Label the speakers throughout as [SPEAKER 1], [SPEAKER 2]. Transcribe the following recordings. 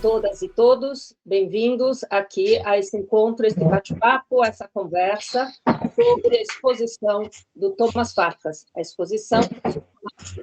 [SPEAKER 1] todas e todos, bem-vindos aqui a esse encontro, esse bate-papo, essa conversa sobre a exposição do Thomas Farkas, a exposição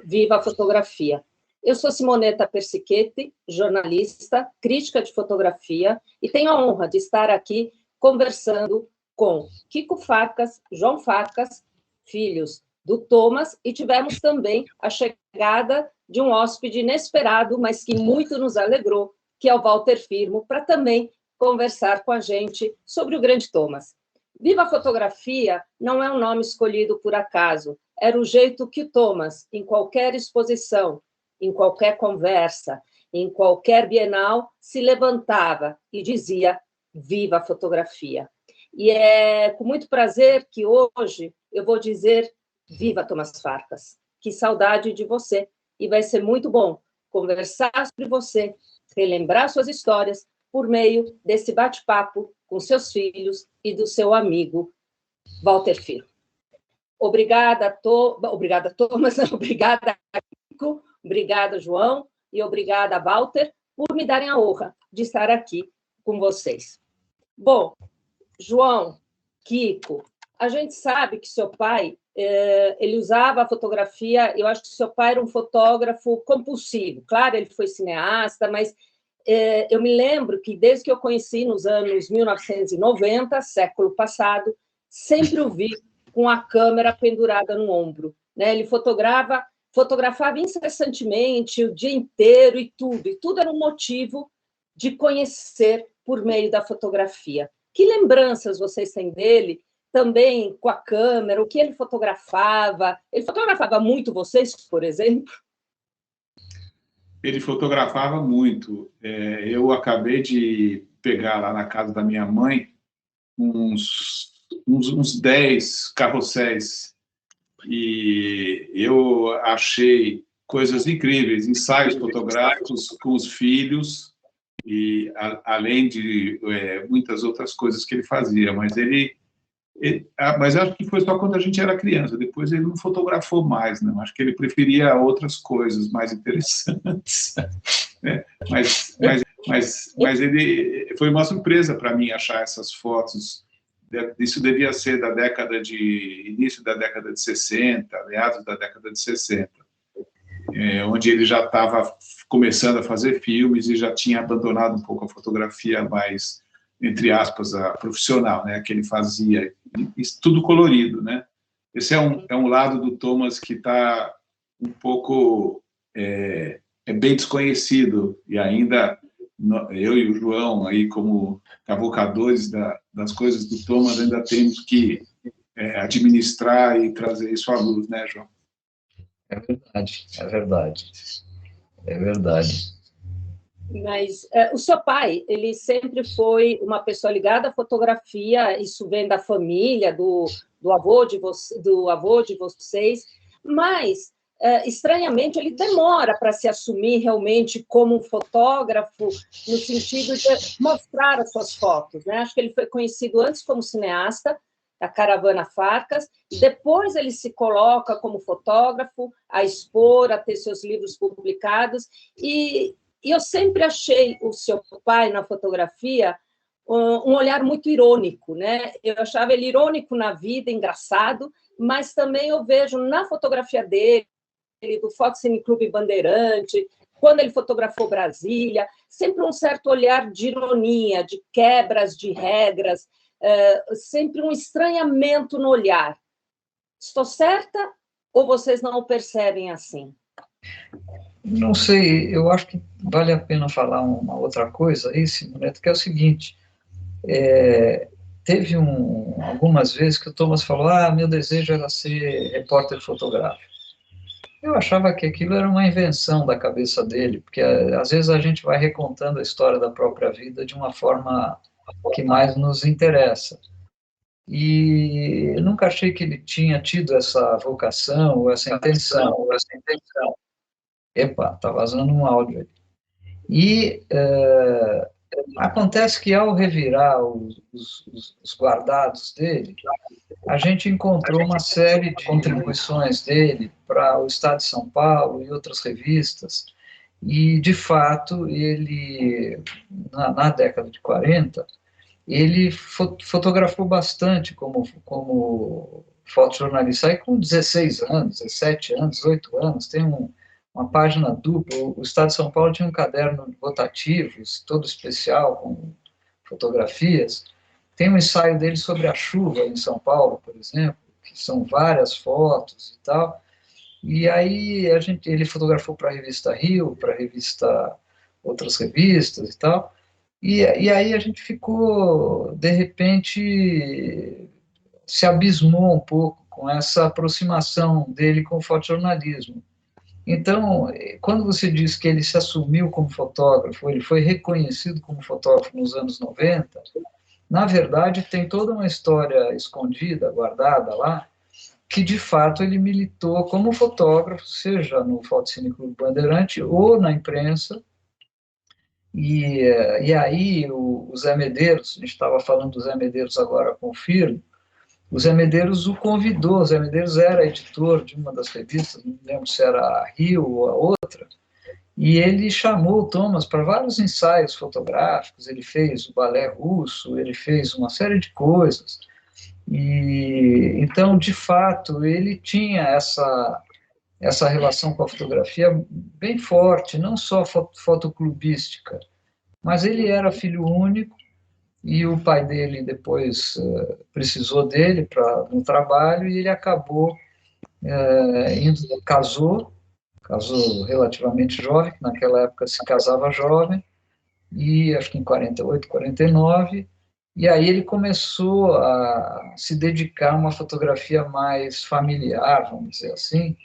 [SPEAKER 1] Viva a Fotografia. Eu sou Simonetta Persichetti, jornalista, crítica de fotografia, e tenho a honra de estar aqui conversando com Kiko Farkas, João Farkas, filhos do Thomas, e tivemos também a chegada de um hóspede inesperado, mas que muito nos alegrou, que é o Walter Firmo, para também conversar com a gente sobre o grande Thomas. Viva a Fotografia não é um nome escolhido por acaso, era o jeito que o Thomas, em qualquer exposição, em qualquer conversa, em qualquer bienal, se levantava e dizia viva a fotografia. E é com muito prazer que hoje eu vou dizer viva Thomas Farkas. Que saudade de você. E vai ser muito bom conversar sobre você, relembrar suas histórias por meio desse bate-papo com seus filhos e do seu amigo Walter Firmo. Obrigada, Thomas, obrigada, Kiko, obrigada, João, e obrigada, Walter, por me darem a honra de estar aqui com vocês. Bom, João, Kiko, a gente sabe que seu pai, ele usava a fotografia, eu acho que seu pai era um fotógrafo compulsivo. Claro, ele foi cineasta, mas eu me lembro que desde que eu conheci nos anos 1990, século passado, sempre o vi com a câmera pendurada no ombro, né? Ele fotografava incessantemente, o dia inteiro e tudo era um motivo de conhecer por meio da fotografia. Que lembranças vocês têm dele, também com a câmera, o que ele fotografava? Ele fotografava muito vocês, por exemplo?
[SPEAKER 2] Ele fotografava muito. Eu acabei de pegar lá na casa da minha mãe uns 10 carrosséis e eu achei coisas incríveis, ensaios fotográficos com os filhos e além de muitas outras coisas que ele fazia, mas acho que foi só quando a gente era criança, depois ele não fotografou mais, não. Acho que ele preferia outras coisas mais interessantes, né? Mas ele foi uma surpresa para mim achar essas fotos. Isso devia ser início da década de 60, meados da década de 60, onde ele já estava começando a fazer filmes e já tinha abandonado um pouco a fotografia mais, entre aspas, a profissional, né, que ele fazia, isso tudo colorido, né? Esse é um lado do Thomas que está um pouco bem desconhecido, e ainda eu e o João, aí como cavocadores das coisas do Thomas, ainda temos que administrar e trazer isso à luz, né, João?
[SPEAKER 3] É verdade, é verdade. É verdade.
[SPEAKER 1] Mas o seu pai, ele sempre foi uma pessoa ligada à fotografia, isso vem da família, do avô de vocês, mas, estranhamente, ele demora para se assumir realmente como um fotógrafo, no sentido de mostrar as suas fotos, né? Acho que ele foi conhecido antes como cineasta, da Caravana Farkas, e depois ele se coloca como fotógrafo, a expor, a ter seus livros publicados, e eu sempre achei o seu pai na fotografia um olhar muito irônico, né? Eu achava ele irônico na vida, engraçado, mas também eu vejo na fotografia dele, do Fotocine Clube Bandeirante, quando ele fotografou Brasília, sempre um certo olhar de ironia, de quebras de regras, sempre um estranhamento no olhar. Estou certa ou vocês não o percebem assim?
[SPEAKER 3] Não sei, eu acho que vale a pena falar uma outra coisa aí, Simonetta, que é o seguinte, teve algumas vezes que o Thomas falou, meu desejo era ser repórter fotográfico. Eu achava que aquilo era uma invenção da cabeça dele, porque às vezes a gente vai recontando a história da própria vida de uma forma que mais nos interessa. E eu nunca achei que ele tinha tido essa vocação ou essa intenção. Epa, está vazando um áudio aí. E acontece que, ao revirar os guardados dele, a gente encontrou uma série de contribuições dele para o Estado de São Paulo e outras revistas, E, de fato, ele, na década de 40, ele fotografou bastante como fotojornalista. Aí, com 16 anos, 17 anos, 18 anos, tem uma página dupla. O Estado de São Paulo tinha um caderno rotativos, todo especial, com fotografias. Tem um ensaio dele sobre a chuva em São Paulo, por exemplo, que são várias fotos e tal. E aí ele fotografou para a revista Rio, para a revista, outras revistas e tal. E aí a gente ficou, de repente, se abismou um pouco com essa aproximação dele com o fotojornalismo. Então, quando você diz que ele se assumiu como fotógrafo, ele foi reconhecido como fotógrafo nos anos 90, na verdade tem toda uma história escondida, guardada lá, que de fato ele militou como fotógrafo, seja no Fotocine Clube Bandeirante ou na imprensa. E aí o Zé Medeiros, a gente estava falando do Zé Medeiros agora com o Firmo, o Zé Medeiros o convidou. O Zé Medeiros era editor de uma das revistas, não lembro se era a Rio ou a outra, e ele chamou o Thomas para vários ensaios fotográficos. Ele fez o balé russo, ele fez uma série de coisas. E então, de fato, ele tinha essa relação com a fotografia bem forte, não só fotoclubística, mas ele era filho único e o pai dele depois precisou dele para no trabalho, e ele acabou casou relativamente jovem, que naquela época se casava jovem, e acho que em 48, 49, e aí ele começou a se dedicar a uma fotografia mais familiar, vamos dizer assim,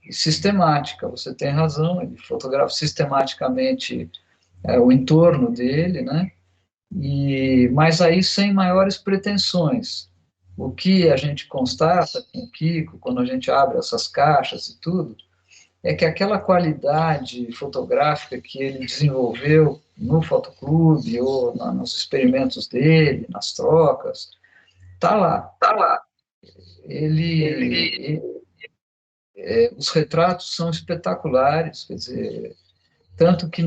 [SPEAKER 3] e sistemática. Você tem razão, ele fotografa sistematicamente o entorno dele, né? Mas aí sem maiores pretensões. O que a gente constata com o Kiko, quando a gente abre essas caixas e tudo, é que aquela qualidade fotográfica que ele desenvolveu no fotoclube ou nos experimentos dele, nas trocas, tá lá, tá lá. Os retratos são espetaculares, quer dizer, tanto que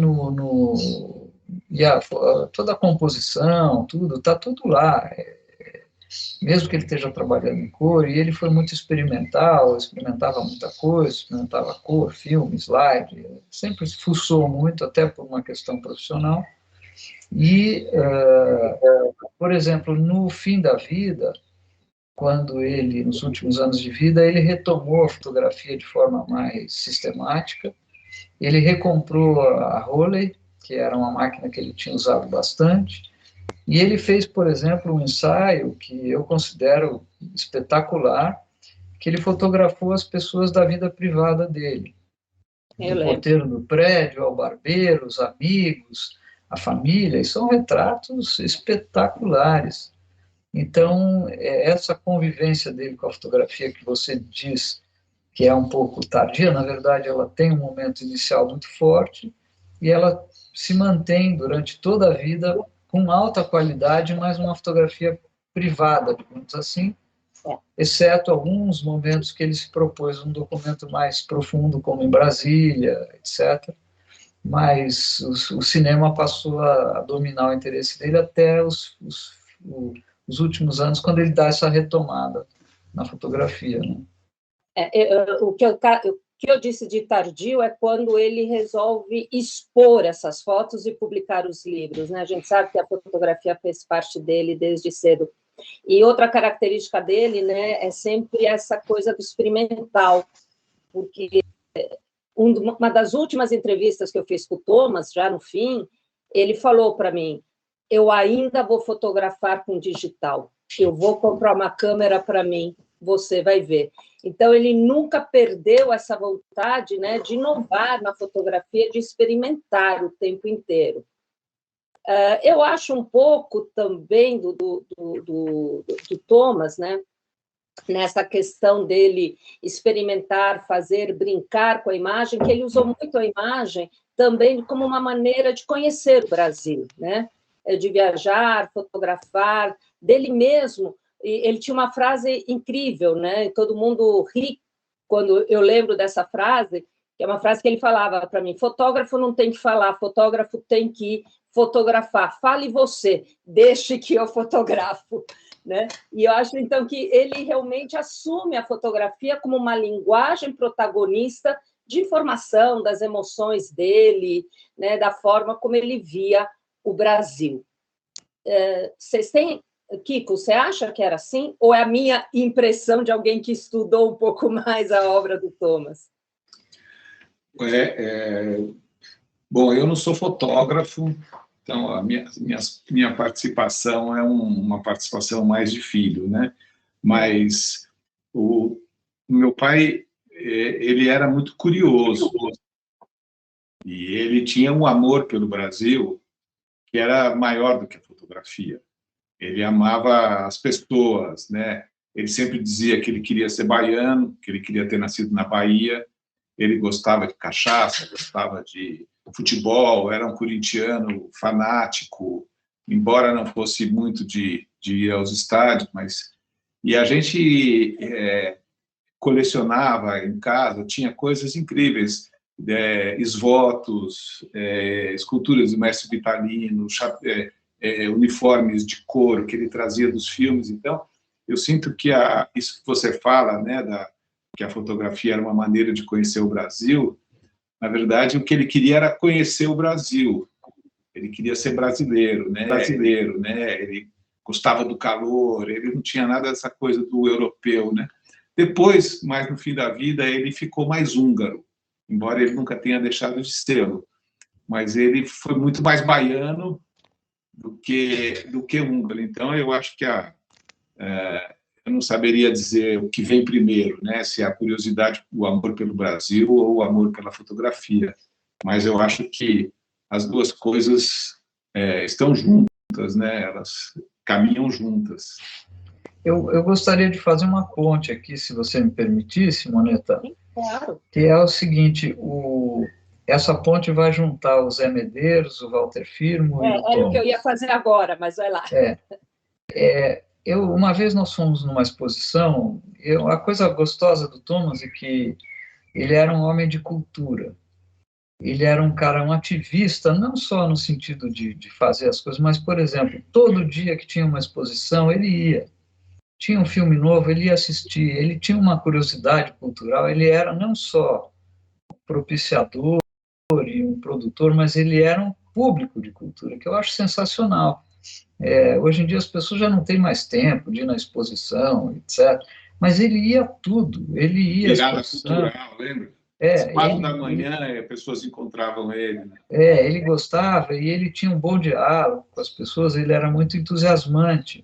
[SPEAKER 3] toda a composição, tudo, tá tudo lá. Mesmo que ele esteja trabalhando em cor, e ele foi muito experimental, experimentava muita coisa, experimentava cor, filme, slide, sempre se fuçou muito, até por uma questão profissional. E, por exemplo, no fim da vida, quando ele, nos últimos anos de vida, ele retomou a fotografia de forma mais sistemática. Ele recomprou a Rollei, que era uma máquina que ele tinha usado bastante, e ele fez, por exemplo, um ensaio que eu considero espetacular, que ele fotografou as pessoas da vida privada dele. Do porteiro do prédio, ao barbeiro, os amigos, a família, e são retratos espetaculares. Então, essa convivência dele com a fotografia que você diz que é um pouco tardia, na verdade, ela tem um momento inicial muito forte e ela se mantém durante toda a vida com alta qualidade, mas uma fotografia privada, digamos assim, exceto alguns momentos que ele se propôs um documento mais profundo, como em Brasília, etc. Mas o cinema passou a dominar o interesse dele até os últimos anos, quando ele dá essa retomada na fotografia, né?
[SPEAKER 1] O que eu disse de tardio é quando ele resolve expor essas fotos e publicar os livros, né? A gente sabe que a fotografia fez parte dele desde cedo. E outra característica dele, né, é sempre essa coisa do experimental, porque uma das últimas entrevistas que eu fiz com o Thomas, já no fim, ele falou para mim: eu ainda vou fotografar com digital, eu vou comprar uma câmera para mim, você vai ver. Então, ele nunca perdeu essa vontade, né, de inovar na fotografia, de experimentar o tempo inteiro. Eu acho um pouco também do Thomas, né, nessa questão dele experimentar, fazer, brincar com a imagem, que ele usou muito a imagem também como uma maneira de conhecer o Brasil, né, de viajar, fotografar, dele mesmo. Ele tinha uma frase incrível, né? Todo mundo ri quando eu lembro dessa frase, que é uma frase que ele falava para mim: fotógrafo não tem que falar, fotógrafo tem que fotografar. Fale você, deixe que eu fotografo. Né? E eu acho, então, que ele realmente assume a fotografia como uma linguagem protagonista de informação das emoções dele, né? Da forma como ele via o Brasil. Vocês têm... Kiko, você acha que era assim? Ou é a minha impressão de alguém que estudou um pouco mais a obra do Thomas?
[SPEAKER 2] Bom, eu não sou fotógrafo, então a minha participação é uma participação mais de filho, né? Mas o meu pai, ele era muito curioso e ele tinha um amor pelo Brasil que era maior do que a fotografia. Ele amava as pessoas, né? Ele sempre dizia que ele queria ser baiano, que ele queria ter nascido na Bahia. Ele gostava de cachaça, gostava de futebol, era um corintiano fanático, embora não fosse muito de ir aos estádios, mas... E a gente colecionava em casa, tinha coisas incríveis, esvotos, esculturas do mestre Vitalino, uniformes de couro que ele trazia dos filmes. Então, eu sinto que isso que você fala, né, que a fotografia era uma maneira de conhecer o Brasil, na verdade, o que ele queria era conhecer o Brasil. Ele queria ser brasileiro, né? Ele gostava do calor, ele não tinha nada dessa coisa do europeu, né? Depois, mais no fim da vida, ele ficou mais húngaro, embora ele nunca tenha deixado de ser, mas ele foi muito mais baiano do que húngaro. Então, eu acho que eu não saberia dizer o que vem primeiro, né? Se é a curiosidade, o amor pelo Brasil ou o amor pela fotografia. Mas eu acho que as duas coisas estão juntas, né? Elas caminham juntas.
[SPEAKER 3] Eu gostaria de fazer uma ponte aqui, se você me permitisse, Moneta.
[SPEAKER 1] Sim, claro.
[SPEAKER 3] Que é o seguinte, essa ponte vai juntar o Zé Medeiros, o Walter Firmo e o Thomas.
[SPEAKER 1] Era o que eu ia fazer agora, mas vai lá.
[SPEAKER 3] Uma vez nós fomos numa exposição, a coisa gostosa do Thomas é que ele era um homem de cultura. Ele era um ativista, não só no sentido de fazer as coisas, mas, por exemplo, todo dia que tinha uma exposição, ele ia. Tinha um filme novo, ele ia assistir. Ele tinha uma curiosidade cultural, ele era não só propiciador e um produtor, mas ele era um público de cultura, que eu acho sensacional. Hoje em dia as pessoas já não têm mais tempo de ir na exposição, etc. Mas ele ia tudo, ele ia...
[SPEAKER 2] Virada cultural, lembra? Às 4 da manhã, pessoas encontravam ele. Né?
[SPEAKER 3] Ele gostava e ele tinha um bom diálogo com as pessoas, ele era muito entusiasmante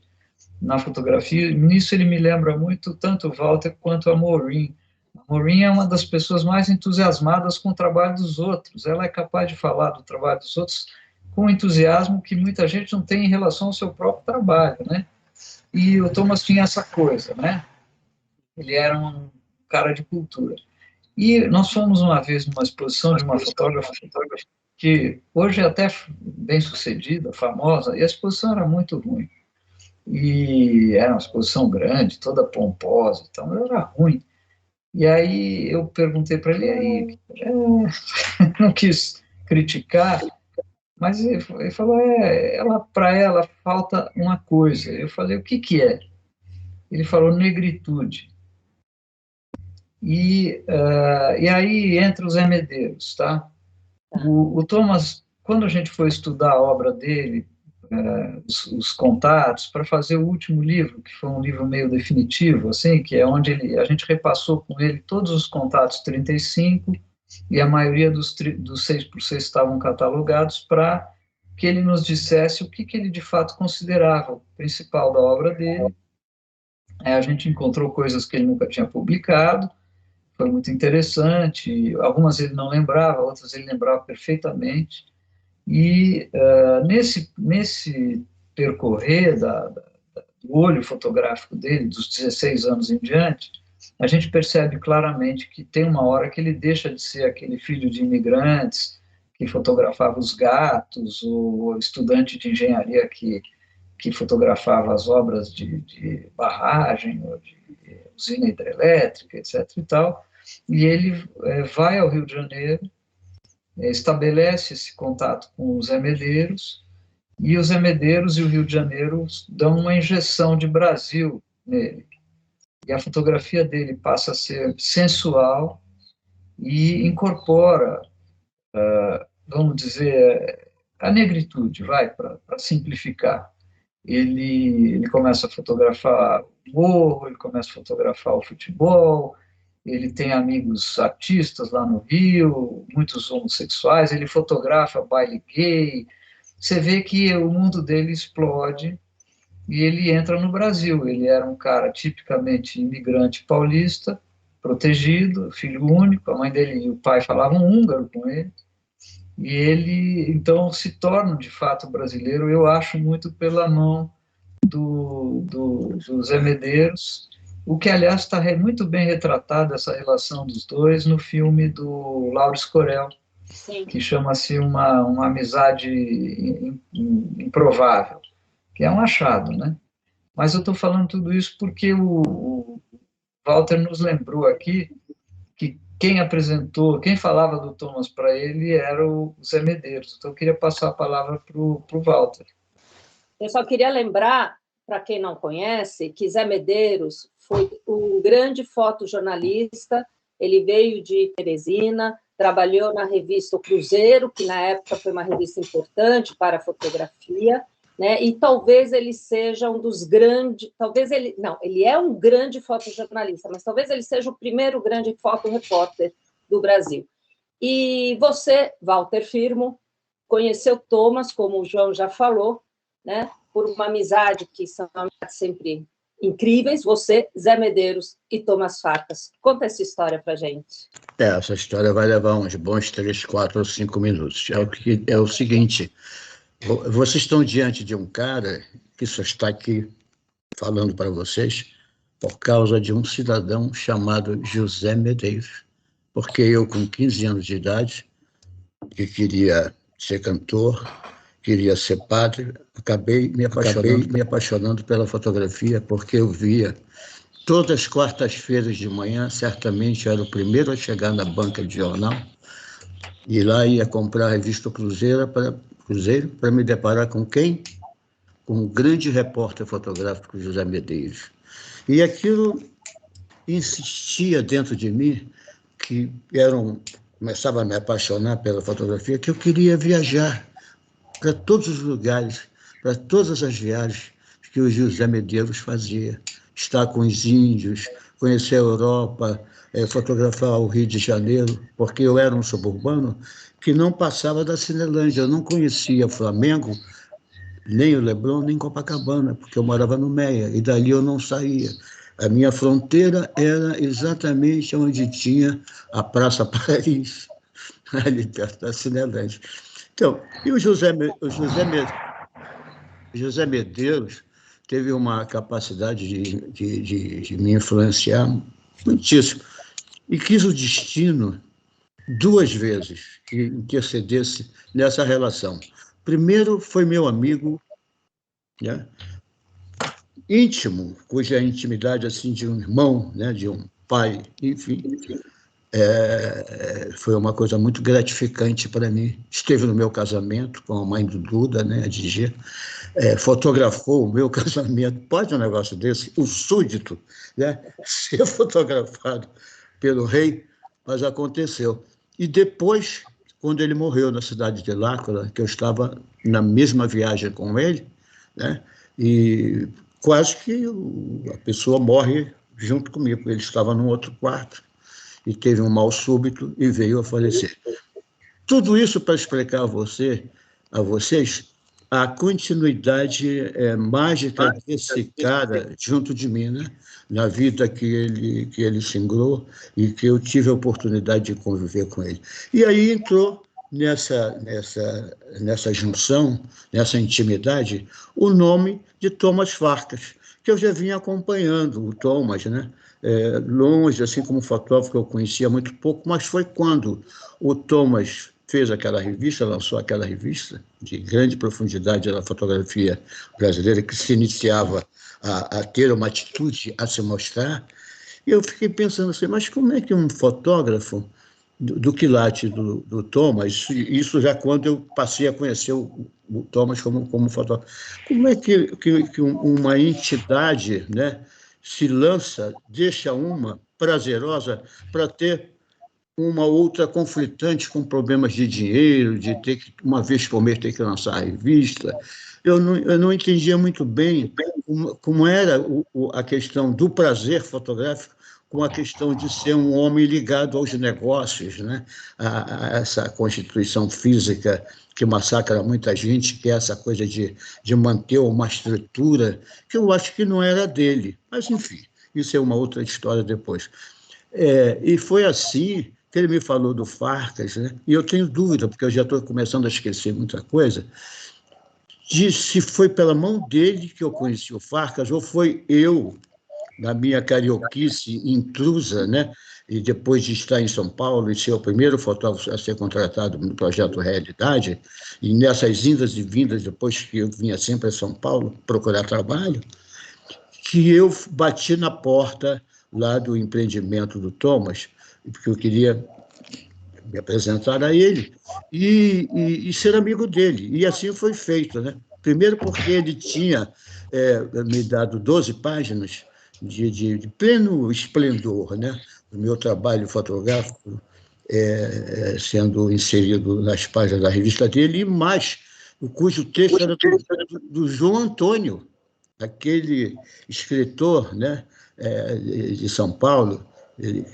[SPEAKER 3] na fotografia. Nisso ele me lembra muito tanto o Walter quanto a Maureen. A Maureen é uma das pessoas mais entusiasmadas com o trabalho dos outros. Ela é capaz de falar do trabalho dos outros com entusiasmo que muita gente não tem em relação ao seu próprio trabalho, né? E o Thomas tinha essa coisa, né? Ele era um cara de cultura. E nós fomos uma vez numa exposição de uma fotógrafa que hoje é até bem sucedida, famosa, e a exposição era muito ruim. E era uma exposição grande, toda pomposa, então era ruim. E aí eu perguntei para ele, aí, não quis criticar, mas ele falou, para ela falta uma coisa. Eu falei, o que é? Ele falou, negritude. E aí entra o Zé Medeiros, tá? O Thomas, quando a gente foi estudar a obra dele, os contatos, para fazer o último livro, que foi um livro meio definitivo, assim, que é onde a gente repassou com ele todos os contatos 35, e a maioria dos 6x6 estavam catalogados, para que ele nos dissesse o que ele de fato considerava o principal da obra dele. A gente encontrou coisas que ele nunca tinha publicado, foi muito interessante, algumas ele não lembrava, outras ele lembrava perfeitamente, e nesse percorrer do olho fotográfico dele, dos 16 anos em diante, a gente percebe claramente que tem uma hora que ele deixa de ser aquele filho de imigrantes que fotografava os gatos, o estudante de engenharia que fotografava as obras de barragem, ou de usina hidrelétrica, etc. e tal, e ele vai ao Rio de Janeiro, estabelece esse contato com o Zé Medeiros, e o Zé Medeiros e o Rio de Janeiro dão uma injeção de Brasil nele. E a fotografia dele passa a ser sensual e incorpora, vamos dizer, a negritude, para simplificar. Ele começa a fotografar o morro, ele começa a fotografar o futebol, ele tem amigos artistas lá no Rio, muitos homossexuais, ele fotografa baile gay. Você vê que o mundo dele explode e ele entra no Brasil. Ele era um cara tipicamente imigrante paulista, protegido, filho único, a mãe dele e o pai falavam húngaro com ele, e ele, então, se torna, de fato, brasileiro, eu acho, muito pela mão do Zé Medeiros, o que, aliás, está muito bem retratado, essa relação dos dois, no filme do Lauro Escorel,
[SPEAKER 1] Sim.
[SPEAKER 3] que chama-se uma amizade improvável, que é um achado, né? Mas eu estou falando tudo isso porque o Walter nos lembrou aqui que quem falava do Thomas para ele era o Zé Medeiros. Então, eu queria passar a palavra para o Walter.
[SPEAKER 1] Eu só queria lembrar, para quem não conhece, que Zé Medeiros foi um grande fotojornalista. Ele veio de Teresina, trabalhou na revista O Cruzeiro, que na época foi uma revista importante para a fotografia, né? E talvez ele seja um dos grandes, ele é um grande fotojornalista, mas talvez ele seja o primeiro grande fotorepórter do Brasil. E você, Walter Firmo, conheceu Thomas, como o João já falou, né? Por uma amizade que são amizades sempre incríveis, você, Zé Medeiros e Thomas Farkas. Conta essa história para a gente.
[SPEAKER 4] Essa história vai levar uns bons 3, 4 ou 5 minutos. É o seguinte, vocês estão diante de um cara que só está aqui falando para vocês por causa de um cidadão chamado José Medeiros. Porque eu, com 15 anos de idade, que queria ser cantor, queria ser padre, acabei me apaixonando pela fotografia, porque eu via todas as quartas-feiras de manhã, certamente eu era o primeiro a chegar na banca de jornal, e lá ia comprar a revista Cruzeiro para me deparar com quem? Com o grande repórter fotográfico José Medeiros. E aquilo insistia dentro de mim, que começava a me apaixonar pela fotografia, que eu queria viajar para todos os lugares, para todas as viagens que o José Medeiros fazia. Estar com os índios, conhecer a Europa, fotografar o Rio de Janeiro, porque eu era um suburbano que não passava da Cinelândia. Eu não conhecia Flamengo, nem o Leblon, nem Copacabana, porque eu morava no Meia, e dali eu não saía. A minha fronteira era exatamente onde tinha a Praça Paris, ali perto da Cinelândia. Então, e o José Medeiros teve uma capacidade de me influenciar muitíssimo. E quis o destino 2 vezes que intercedesse nessa relação. Primeiro foi meu amigo, né, íntimo, cuja intimidade assim, de um irmão, né, de um pai, enfim, foi uma coisa muito gratificante para mim. Esteve no meu casamento com a mãe do Duda, né, a Digi, fotografou o meu casamento. Pode um negócio desse? O súdito, né, ser fotografado pelo rei, mas aconteceu. E depois, quando ele morreu na cidade de L'Aquila, que eu estava na mesma viagem com ele, né, e quase que a pessoa morre junto comigo. Ele estava num outro quarto e teve um mal súbito e veio a falecer. Tudo isso para explicar a vocês a continuidade mágica desse cara junto de mim, né? Na vida que ele singrou e que eu tive a oportunidade de conviver com ele. E aí entrou nessa junção, nessa intimidade, o nome de Thomas Farkas, que eu já vinha acompanhando o Thomas, né? Longe, assim como fotógrafo, eu conhecia muito pouco, mas foi quando o Thomas fez aquela revista, lançou aquela revista de grande profundidade da fotografia brasileira, que se iniciava a ter uma atitude a se mostrar, E eu fiquei pensando assim, mas como é que um fotógrafo do quilate do Thomas, isso já quando eu passei a conhecer o Thomas como fotógrafo, como é que uma entidade, né, se lança, deixa uma prazerosa para ter uma outra conflitante com problemas de dinheiro, de ter que, uma vez por mês, ter que lançar a revista. Eu não entendia muito bem como era a questão do prazer fotográfico com a questão de ser um homem ligado aos negócios, né? A essa constituição física que massacra muita gente, que é essa coisa de manter uma estrutura que eu acho que não era dele. Mas, enfim, isso é uma outra história depois. E foi assim que ele me falou do Farcas, né? E eu tenho dúvida, porque eu já estou começando a esquecer muita coisa, de se foi pela mão dele que eu conheci o Farcas, ou foi eu, na minha carioquice intrusa, né? E depois de estar em São Paulo e ser o primeiro fotógrafo a ser contratado no projeto Realidade, e nessas indas e vindas, depois que eu vinha sempre a São Paulo procurar trabalho, que eu bati na porta lá do empreendimento do Thomas, porque eu queria me apresentar a ele e ser amigo dele. E assim foi feito, né? Primeiro porque ele tinha me dado 12 páginas de pleno esplendor, né? O meu trabalho fotográfico sendo inserido nas páginas da revista dele, e mais, cujo texto era do João Antônio, aquele escritor, né, de São Paulo,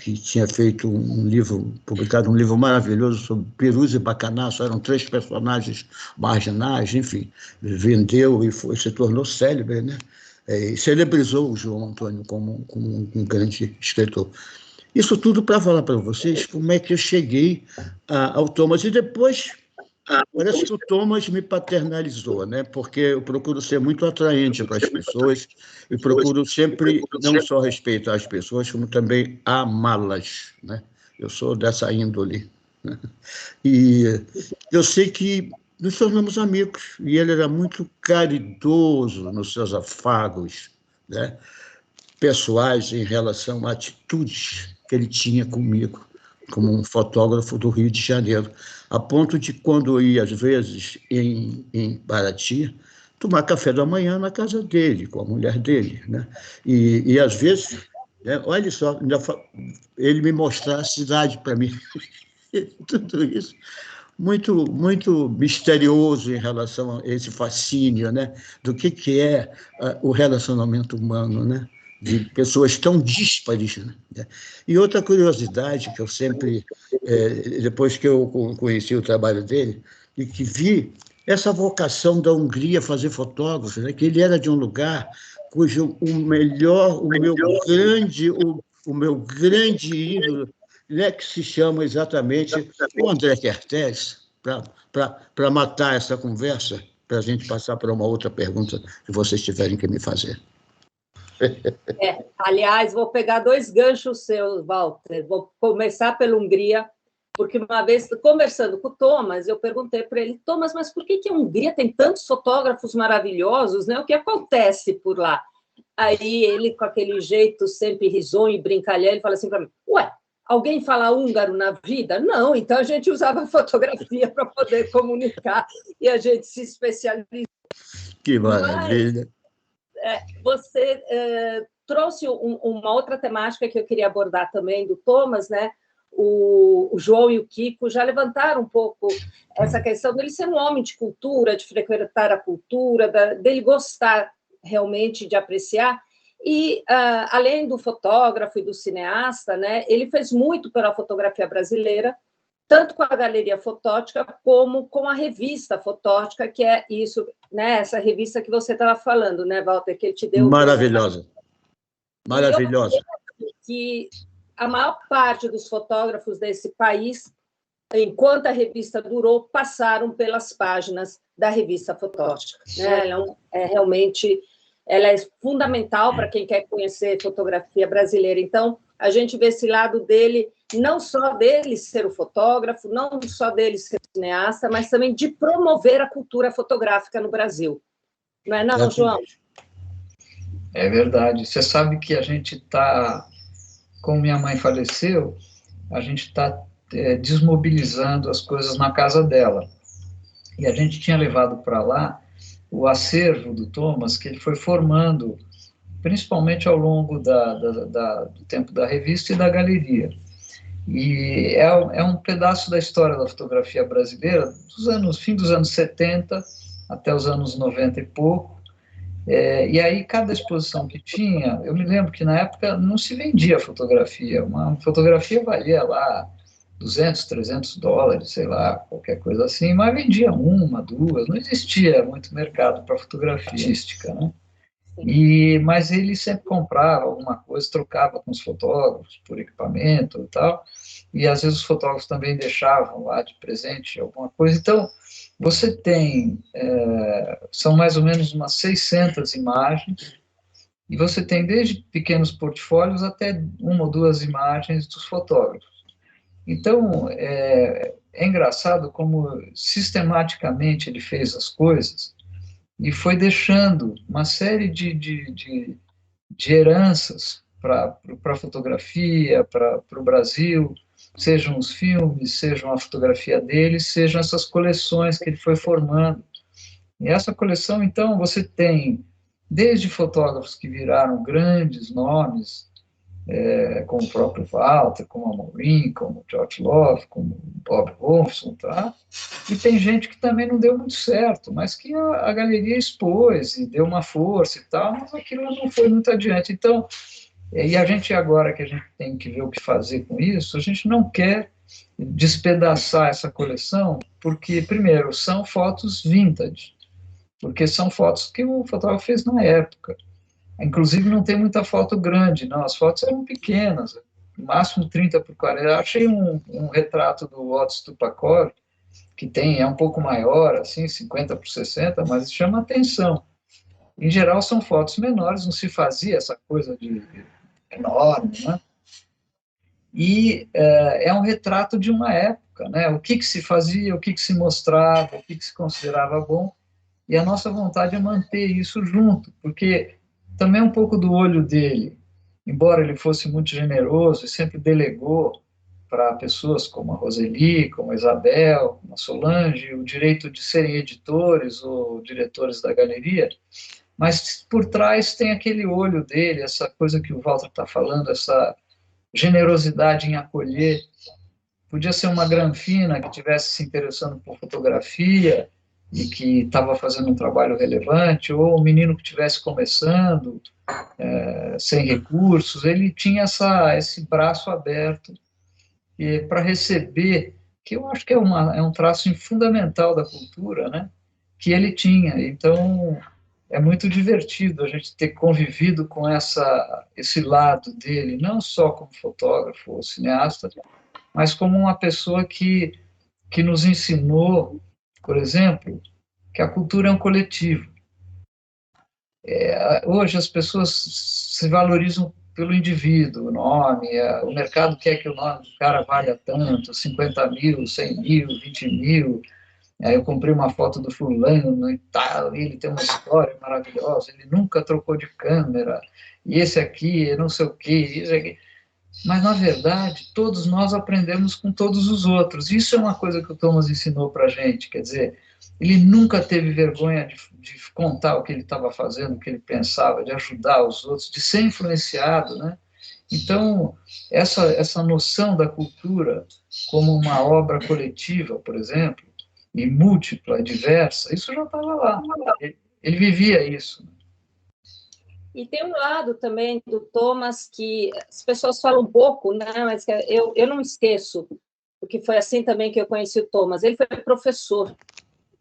[SPEAKER 4] que tinha feito publicado um livro maravilhoso sobre Perus e Bacanaço, eram 3 personagens marginais, enfim, vendeu e se tornou célebre, né? E celebrizou o João Antônio como um grande escritor. Isso tudo para falar para vocês como é que eu cheguei ao Thomas. E depois, parece que o Thomas me paternalizou, né? Porque eu procuro ser muito atraente para as pessoas e procuro sempre não só respeitar as pessoas, como também amá-las, né? Eu sou dessa índole, né? E eu sei que nos tornamos amigos, e ele era muito caridoso nos seus afagos, né? Pessoais em relação a atitudes que ele tinha comigo, como um fotógrafo do Rio de Janeiro, a ponto de, quando eu ia, às vezes, em Paraty, tomar café da manhã na casa dele, com a mulher dele, né? E às vezes, né, olha só, ele me mostrar a cidade para mim. Tudo isso muito, muito misterioso em relação a esse fascínio, né? Do que é o relacionamento humano, né? De pessoas tão díspares, né? E outra curiosidade que eu sempre, depois que eu conheci o trabalho dele, e que vi essa vocação da Hungria fazer fotógrafos, né? Que ele era de um lugar cujo o meu grande ídolo, né, que se chama exatamente o André Kertész, para matar essa conversa, para a gente passar para uma outra pergunta que vocês tiverem que me fazer.
[SPEAKER 1] Aliás, vou pegar 2 ganchos seus, Walter. Vou começar pela Hungria, porque uma vez, conversando com o Thomas, eu perguntei para ele, Thomas, mas por que a Hungria tem tantos fotógrafos maravilhosos, né? O que acontece por lá? Aí ele, com aquele jeito sempre risonho e brincalhão, ele fala assim para mim, ué, alguém fala húngaro na vida? Não, então a gente usava fotografia para poder comunicar e a gente se especializou.
[SPEAKER 4] Que maravilha!
[SPEAKER 1] Você trouxe uma outra temática que eu queria abordar também do Thomas, né? O João e o Kiko já levantaram um pouco essa questão dele ser um homem de cultura, de frequentar a cultura, dele gostar realmente de apreciar. E, além do fotógrafo e do cineasta, né, ele fez muito pela fotografia brasileira, tanto com a Galeria Fotótica como com a Revista Fotótica, que é isso, né, essa revista que você estava falando, né, Walter, que ele te deu...
[SPEAKER 4] Maravilhosa. Maravilhosa.
[SPEAKER 1] Que a maior parte dos fotógrafos desse país, enquanto a revista durou, passaram pelas páginas da Revista Fotótica, né? Ela é fundamental para quem quer conhecer fotografia brasileira. Então, a gente vê esse lado dele, não só dele ser o fotógrafo, não só dele ser cineasta, mas também de promover a cultura fotográfica no Brasil. Não é não, João?
[SPEAKER 3] É verdade. Você sabe que a gente está como minha mãe faleceu, a gente está desmobilizando as coisas na casa dela. E a gente tinha levado para lá o acervo do Thomas, que ele foi formando, principalmente ao longo do tempo da revista e da galeria. E é um pedaço da história da fotografia brasileira, fim dos anos 70 até os anos 90 e pouco. E aí, cada exposição que tinha, eu me lembro que na época não se vendia fotografia, uma fotografia valia lá $200, $300, sei lá, qualquer coisa assim, mas vendia uma, duas, não existia muito mercado para fotografia artística, né? Mas ele sempre comprava alguma coisa, trocava com os fotógrafos por equipamento e tal, e às vezes os fotógrafos também deixavam lá de presente alguma coisa. Então, você tem, são mais ou menos umas 600 imagens, e você tem desde pequenos portfólios até uma ou duas imagens dos fotógrafos. Então, é engraçado como sistematicamente ele fez as coisas e foi deixando uma série de heranças para a fotografia, para o Brasil, sejam os filmes, sejam a fotografia dele, sejam essas coleções que ele foi formando. E essa coleção, então, você tem desde fotógrafos que viraram grandes nomes, como o próprio Walter, como a Maureen, como o George Love, como o Bob Wolfson, tá? E tem gente que também não deu muito certo, mas que a galeria expôs e deu uma força e tal, mas aquilo não foi muito adiante. Então, e a gente agora que a gente tem que ver o que fazer com isso, a gente não quer despedaçar essa coleção, porque, primeiro, são fotos vintage, porque são fotos que o fotógrafo fez na época. Inclusive, não tem muita foto grande, não, as fotos eram pequenas, no máximo 30 por 40. Eu achei um retrato do Otto Stupakov, que é um pouco maior, assim, 50 por 60, mas chama atenção. Em geral, são fotos menores, não se fazia essa coisa de enorme, né? E é um retrato de uma época, né? O que se fazia, o que se mostrava, o que se considerava bom, e a nossa vontade é manter isso junto, porque também um pouco do olho dele, embora ele fosse muito generoso e sempre delegou para pessoas como a Roseli, como a Isabel, como a Solange, o direito de serem editores ou diretores da galeria, mas por trás tem aquele olho dele, essa coisa que o Walter está falando, essa generosidade em acolher. Podia ser uma granfina que estivesse se interessando por fotografia e que estava fazendo um trabalho relevante, ou um menino que estivesse começando, sem recursos. Ele tinha esse braço aberto para receber, que eu acho que é um traço fundamental da cultura, né? Que ele tinha. Então, é muito divertido a gente ter convivido com esse lado dele, não só como fotógrafo ou cineasta, mas como uma pessoa que nos ensinou, por exemplo, que a cultura é um coletivo. Hoje as pessoas se valorizam pelo indivíduo, o nome, o mercado quer que o nome do cara valha tanto, 50 mil, 100 mil, 20 mil. Aí eu comprei uma foto do fulano e tal, ele tem uma história maravilhosa, ele nunca trocou de câmera, e esse aqui, não sei o quê, isso aqui. Mas, na verdade, todos nós aprendemos com todos os outros. Isso é uma coisa que o Thomas ensinou para a gente, quer dizer, ele nunca teve vergonha de contar o que ele estava fazendo, o que ele pensava, de ajudar os outros, de ser influenciado, né? Então, essa noção da cultura como uma obra coletiva, por exemplo, e múltipla, diversa, isso já estava lá. Ele vivia isso.
[SPEAKER 1] E tem um lado também do Thomas que as pessoas falam pouco, né? Mas eu não esqueço, porque foi assim também que eu conheci o Thomas. Ele foi professor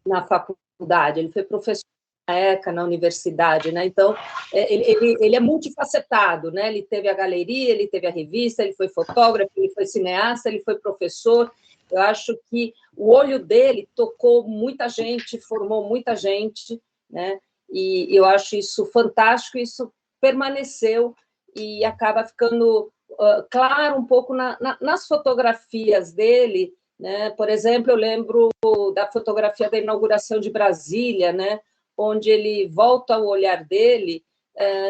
[SPEAKER 1] na faculdade, ele foi professor na ECA, na universidade, né? Então, ele é multifacetado, né? Ele teve a galeria, ele teve a revista, ele foi fotógrafo, ele foi cineasta, ele foi professor. Eu acho que o olho dele tocou muita gente, formou muita gente, né? E eu acho isso fantástico, isso permaneceu e acaba ficando claro um pouco nas fotografias dele, né? Por exemplo, eu lembro da fotografia da inauguração de Brasília, né? Onde ele volta o olhar dele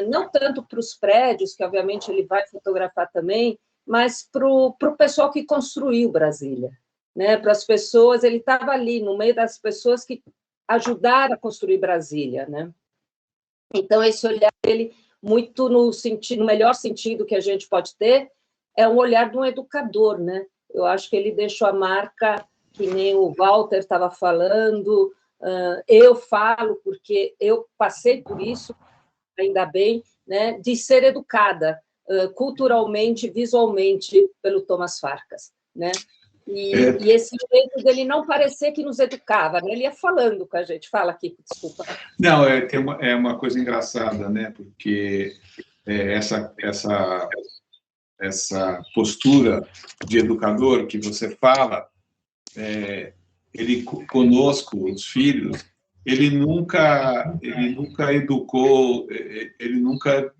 [SPEAKER 1] não tanto para os prédios, que obviamente ele vai fotografar também, mas para o pessoal que construiu Brasília, né? Para as pessoas, ele estava ali, no meio das pessoas que ajudaram a construir Brasília, né? Então, esse olhar dele, muito no melhor sentido que a gente pode ter, é um olhar de um educador, né? Eu acho que ele deixou a marca, que nem o Walter estava falando, eu falo porque eu passei por isso, ainda bem, né, de ser educada culturalmente, visualmente, pelo Thomas Farkas, né? E esse jeito dele não parecer que nos educava, né? Ele ia falando com a gente. Fala aqui, desculpa.
[SPEAKER 2] Não, é uma coisa engraçada, né? Porque essa postura de educador que você fala, ele conosco, os filhos, ele nunca educou, ele nunca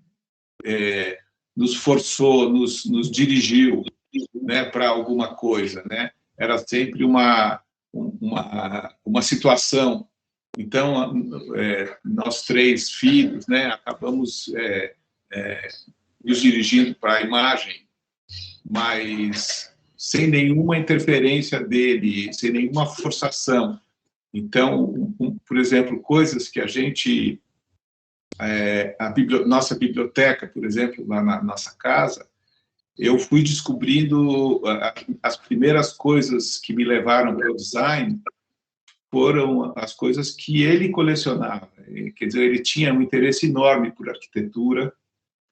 [SPEAKER 2] nos forçou, nos dirigiu, né, para alguma coisa, né? Era sempre uma situação. Então, nós 3 filhos, né, acabamos nos dirigindo para a imagem, mas sem nenhuma interferência dele, sem nenhuma forçação. Então, por exemplo, coisas que a gente... nossa biblioteca, por exemplo, lá na nossa casa, eu fui descobrindo as primeiras coisas que me levaram para o design foram as coisas que ele colecionava. Quer dizer, ele tinha um interesse enorme por arquitetura,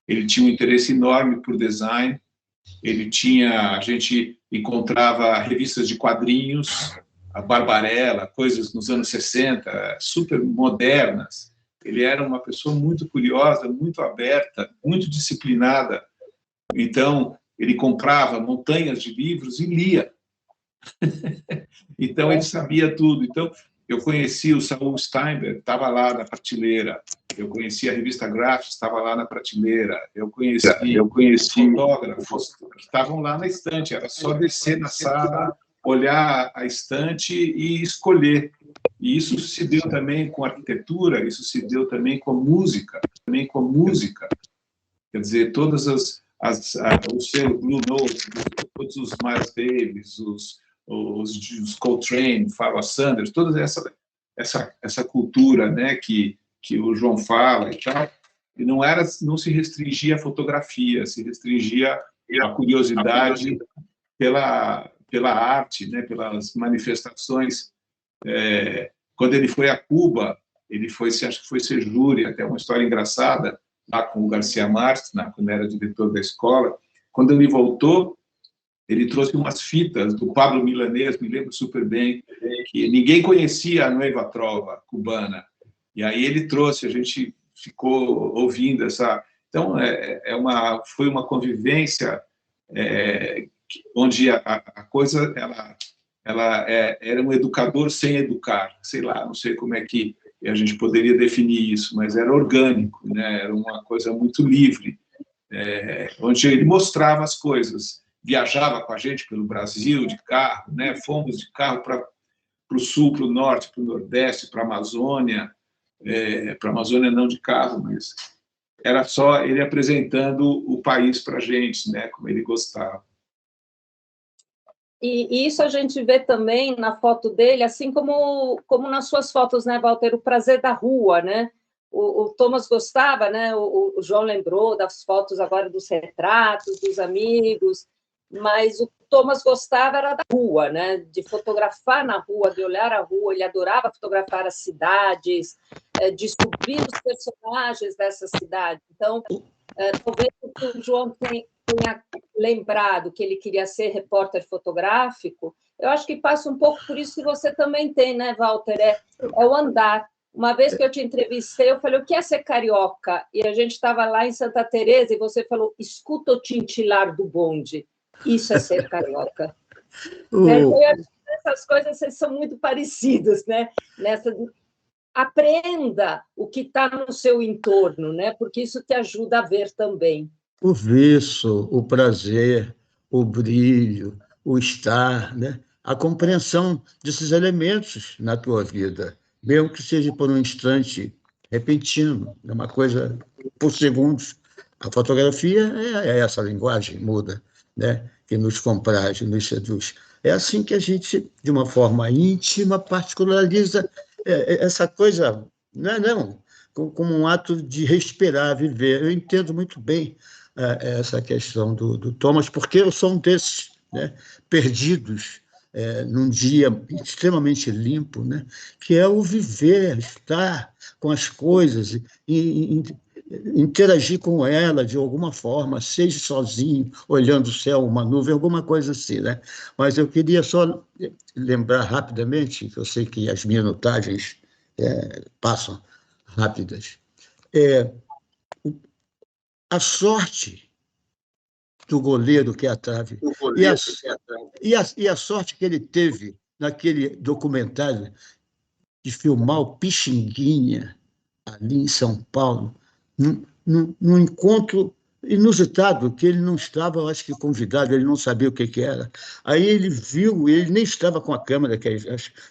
[SPEAKER 2] ele tinha um interesse enorme por design, a gente encontrava revistas de quadrinhos, a Barbarella, coisas nos anos 60, super modernas. Ele era uma pessoa muito curiosa, muito aberta, muito disciplinada. Então, ele comprava montanhas de livros e lia. Então, ele sabia tudo. Então, eu conheci o Saul Steinberg, estava lá na prateleira. Eu conheci a revista Graphics, estava lá na prateleira. Eu conheci fotógrafos que estavam lá na estante. Era só descer na sala, olhar a estante e escolher. E isso se deu também com arquitetura, isso se deu também com música. Quer dizer, todas os selos Blue Note, todos os Miles Davis, os Coltrane, Pharoah Sanders, toda essa cultura, né, que o João fala e tal, e não se restringia à fotografia, se restringia à curiosidade pela arte, né, pelas manifestações. Quando ele foi a Cuba, acho que foi ser júri, até uma história engraçada, lá com o Garcia Marques, quando era diretor da escola. Quando ele voltou, ele trouxe umas fitas do Pablo Milanés, me lembro super bem, que ninguém conhecia a Nueva Trova cubana. E aí ele trouxe, a gente ficou ouvindo essa... Então, foi uma convivência onde a coisa era um educador sem educar, sei lá, não sei como é que a gente poderia definir isso, mas era orgânico, né? Era uma coisa muito livre, onde ele mostrava as coisas, viajava com a gente pelo Brasil de carro, né? Fomos de carro para o sul, para o norte, para o nordeste, para a Amazônia não de carro, mas era só ele apresentando o país para a gente, né? Como ele gostava.
[SPEAKER 1] E isso a gente vê também na foto dele, assim como nas suas fotos, né, Walter? O prazer da rua, né? O Thomas gostava, né? O João lembrou das fotos agora dos retratos, dos amigos, mas o Thomas gostava era da rua, né? De fotografar na rua, de olhar a rua. Ele adorava fotografar as cidades, descobrir os personagens dessa cidade. Então, talvez o João tenha lembrado que ele queria ser repórter fotográfico, eu acho que passa um pouco por isso que você também tem, né, Walter? É o andar. Uma vez que eu te entrevistei, eu falei, o que é ser carioca? E a gente estava lá em Santa Teresa e você falou, escuta o tintilar do bonde. Isso é ser carioca. Eu acho que essas coisas vocês são muito parecidas, né? Aprenda o que está no seu entorno, né? Porque isso te ajuda a ver também.
[SPEAKER 4] O viço, o prazer, o brilho, o estar, né? A compreensão desses elementos na tua vida, mesmo que seja por um instante repentino, é uma coisa por segundos. A fotografia é essa linguagem muda, né? Que nos compraz, nos seduz. É assim que a gente, de uma forma íntima, particulariza essa coisa, não, como um ato de respirar, viver. Eu entendo muito bem essa questão do Thomas, porque eu sou um desses, né? Perdidos num dia extremamente limpo, né? Que é o viver, estar com as coisas, interagir com ela de alguma forma, seja sozinho, olhando o céu, uma nuvem, alguma coisa assim, né? Mas eu queria só lembrar rapidamente, que eu sei que as minutagens passam rápidas, a sorte do goleiro que é a trave, e a sorte que ele teve naquele documentário de filmar o Pixinguinha, ali em São Paulo, num encontro inusitado, que ele não estava, eu acho que convidado, ele não sabia o que era. Aí ele viu, ele nem estava com a câmera,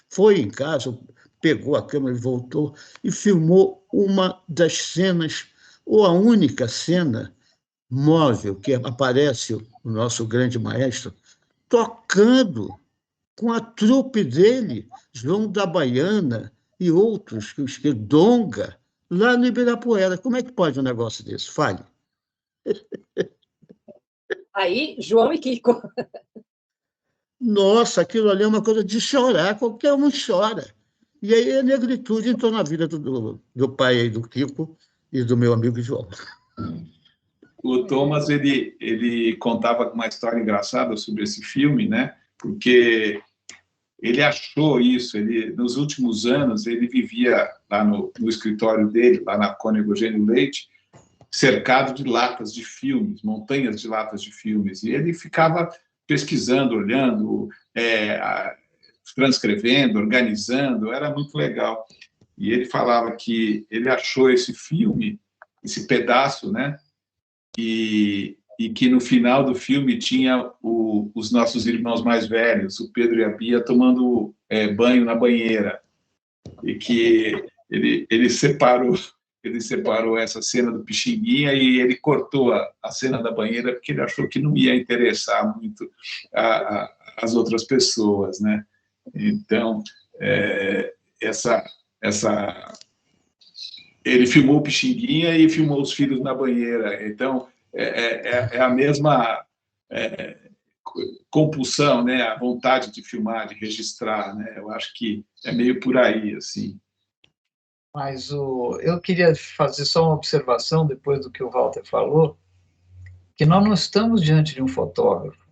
[SPEAKER 4] foi em casa, pegou a câmera e voltou, e filmou uma das cenas, ou a única cena móvel que aparece o nosso grande maestro tocando com a trupe dele, João da Baiana e outros, que Donga, lá no Ibirapuera. Como é que pode um negócio desse? Fale.
[SPEAKER 1] Aí, João e Kiko.
[SPEAKER 4] Nossa, aquilo ali é uma coisa de chorar, qualquer um chora. E aí a negritude entrou na vida do pai aí, do Kiko e do meu amigo João.
[SPEAKER 2] O Thomas, ele contava uma história engraçada sobre esse filme, né? Porque ele achou isso, nos últimos anos, ele vivia lá no escritório dele, lá na Cônego Eugênio Leite, cercado de latas de filmes, montanhas de latas de filmes, e ele ficava pesquisando, olhando, transcrevendo, organizando, era muito legal. E ele falava que ele achou esse filme, esse pedaço, né? E que no final do filme tinha os nossos irmãos mais velhos, o Pedro e a Bia, tomando banho na banheira, e que ele separou essa cena do Pixinguinha e ele cortou a cena da banheira porque ele achou que não ia interessar muito as outras pessoas, né? Então, ele filmou o Pixinguinha e filmou os filhos na banheira. Então, é a mesma compulsão, né? A vontade de filmar, de registrar, né? Eu acho que é meio por aí, assim.
[SPEAKER 3] Mas eu queria fazer só uma observação, depois do que o Walter falou, que nós não estamos diante de um fotógrafo,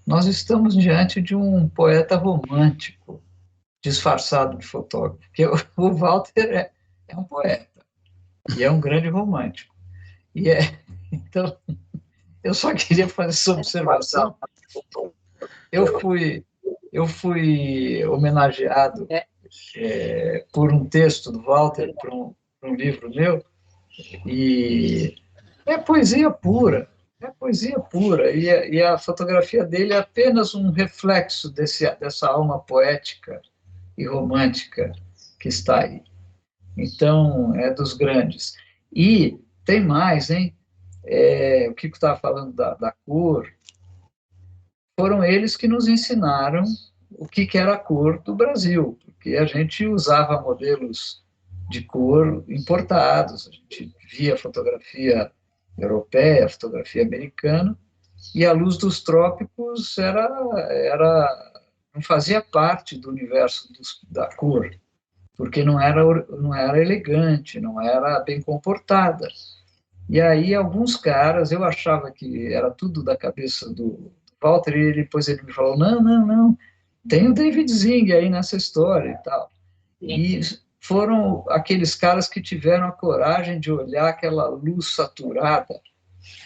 [SPEAKER 3] nós estamos diante de um poeta romântico, disfarçado de fotógrafo, porque o Walter é um poeta, e é um grande romântico. Então, eu só queria fazer essa observação. Eu fui homenageado por um texto do Walter, para um livro meu, e é poesia pura, e a fotografia dele é apenas um reflexo dessa alma poética e romântica que está aí. Então, é dos grandes. E tem mais, hein? O Kiko estava falando da cor, foram eles que nos ensinaram o que era a cor do Brasil, porque a gente usava modelos de cor importados, a gente via fotografia europeia, fotografia americana, e a luz dos trópicos não fazia parte do universo da cor, porque não era elegante, não era bem comportada. E aí alguns caras, eu achava que era tudo da cabeça do Walter, e depois ele me falou, não, tem o David Zing aí nessa história e tal. E foram aqueles caras que tiveram a coragem de olhar aquela luz saturada,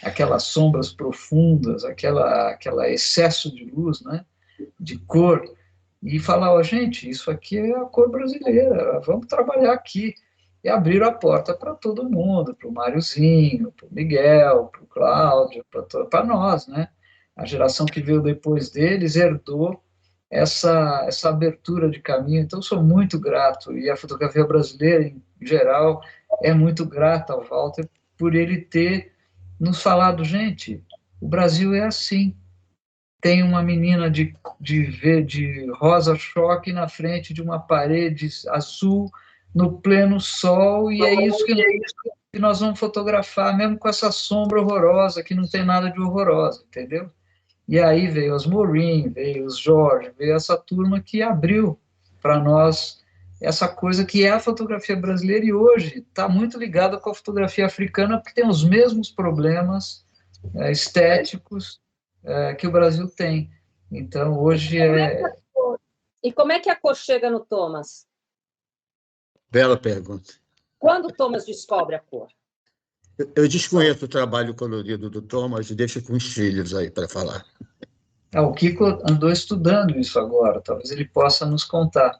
[SPEAKER 3] aquelas sombras profundas, aquela excesso de luz, né, de cor, e falar, gente, isso aqui é a cor brasileira, vamos trabalhar aqui. E abriram a porta para todo mundo, para o Máriozinho, para o Miguel, para o Cláudio, para nós, né? A geração que veio depois deles herdou essa abertura de caminho. Então, sou muito grato. E a fotografia brasileira, em geral, é muito grata ao Walter por ele ter nos falado, gente, o Brasil é assim. Tem uma menina de rosa choque na frente de uma parede azul, no pleno sol, e é isso que nós vamos fotografar, mesmo com essa sombra horrorosa, que não tem nada de horrorosa, entendeu? E aí veio os Morin, veio os Jorge, veio essa turma que abriu para nós essa coisa que é a fotografia brasileira, e hoje está muito ligada com a fotografia africana, porque tem os mesmos problemas estéticos que o Brasil tem. Então, hoje
[SPEAKER 1] E como é que a cor chega no Thomas?
[SPEAKER 4] Bela pergunta.
[SPEAKER 1] Quando o Thomas descobre a cor?
[SPEAKER 4] Eu desconheço o trabalho colorido do Thomas e deixo com os filhos aí para falar.
[SPEAKER 3] O Kiko andou estudando isso agora, talvez ele possa nos contar.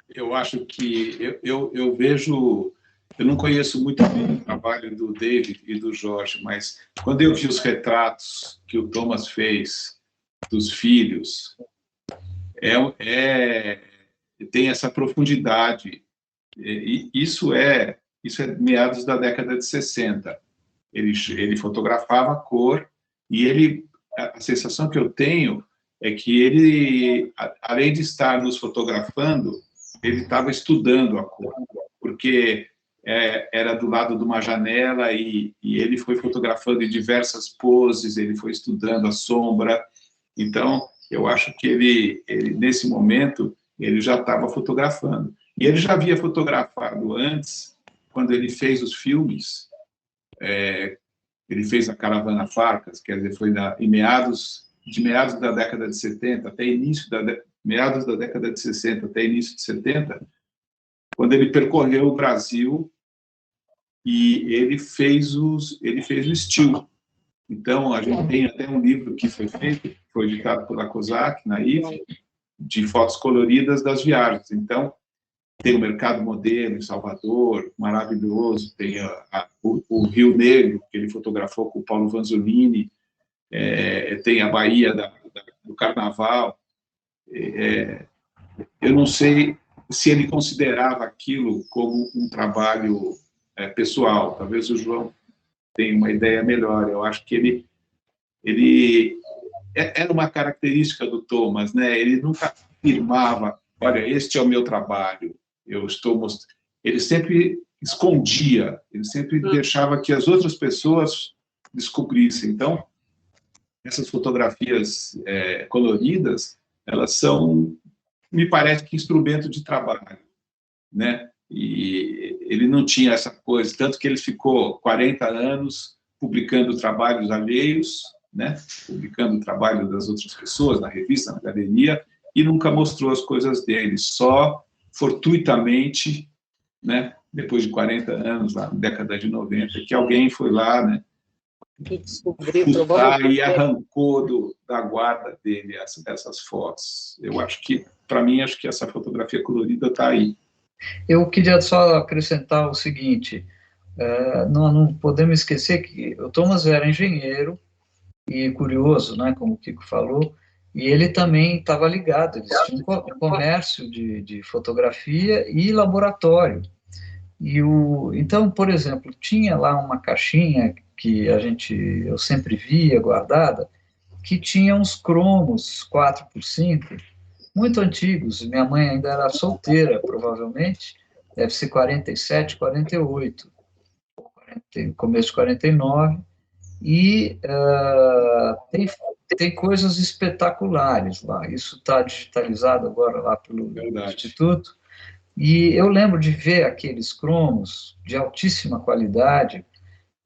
[SPEAKER 2] Eu acho que eu vejo, eu não conheço muito bem o trabalho do David e do Jorge, mas quando eu vi os retratos que o Thomas fez dos filhos, tem essa profundidade. E isso é meados da década de 60. Ele fotografava a cor e a sensação que eu tenho é que ele, além de estar nos fotografando, ele estava estudando a cor, porque era do lado de uma janela e ele foi fotografando em diversas poses, ele foi estudando a sombra. Então, eu acho que ele nesse momento, ele já estava fotografando. E ele já havia fotografado antes, quando ele fez os filmes, ele fez a Caravana Farkas, quer dizer, foi de meados da década de 70 até meados da década de 60 até início de 70, quando ele percorreu o Brasil e ele fez o estilo. Então, a gente tem até um livro que foi feito, foi editado pela Kozak, na IF, de fotos coloridas das viagens. Então, tem o Mercado Modelo em Salvador, maravilhoso, tem o Rio Negro, que ele fotografou com o Paulo Vanzolini, tem a Bahia do Carnaval. Eu não sei se ele considerava aquilo como um trabalho pessoal, talvez o João tenha uma ideia melhor. Eu acho que ele era uma característica do Thomas, né? Ele nunca afirmava, olha, este é o meu trabalho, eu estou mostrando. Ele sempre escondia, ele sempre deixava que as outras pessoas descobrissem. Então, essas fotografias coloridas, elas são, me parece que, instrumento de trabalho, né? E ele não tinha essa coisa, tanto que ele ficou 40 anos publicando trabalhos alheios, né? Publicando o trabalho das outras pessoas na revista, na galeria, e nunca mostrou as coisas dele, só fortuitamente, né? Depois de 40 anos, lá na década de 90, que alguém foi lá, né?
[SPEAKER 1] Que descobriu,
[SPEAKER 2] e arrancou da guarda dele essas fotos. Eu acho que, para mim, acho que essa fotografia colorida está aí.
[SPEAKER 3] Eu queria só acrescentar o seguinte, não podemos esquecer que o Thomas era engenheiro e curioso, né, como o Kiko falou, e ele também estava ligado, eles tinham um comércio de fotografia e laboratório. Então, por exemplo, tinha lá uma caixinha que eu sempre via guardada, que tinha uns cromos 4x5, muito antigos. Minha mãe ainda era solteira, provavelmente, deve ser 47, 48, começo de 49, e tem coisas espetaculares lá. Isso está digitalizado agora lá pelo Instituto, e eu lembro de ver aqueles cromos de altíssima qualidade,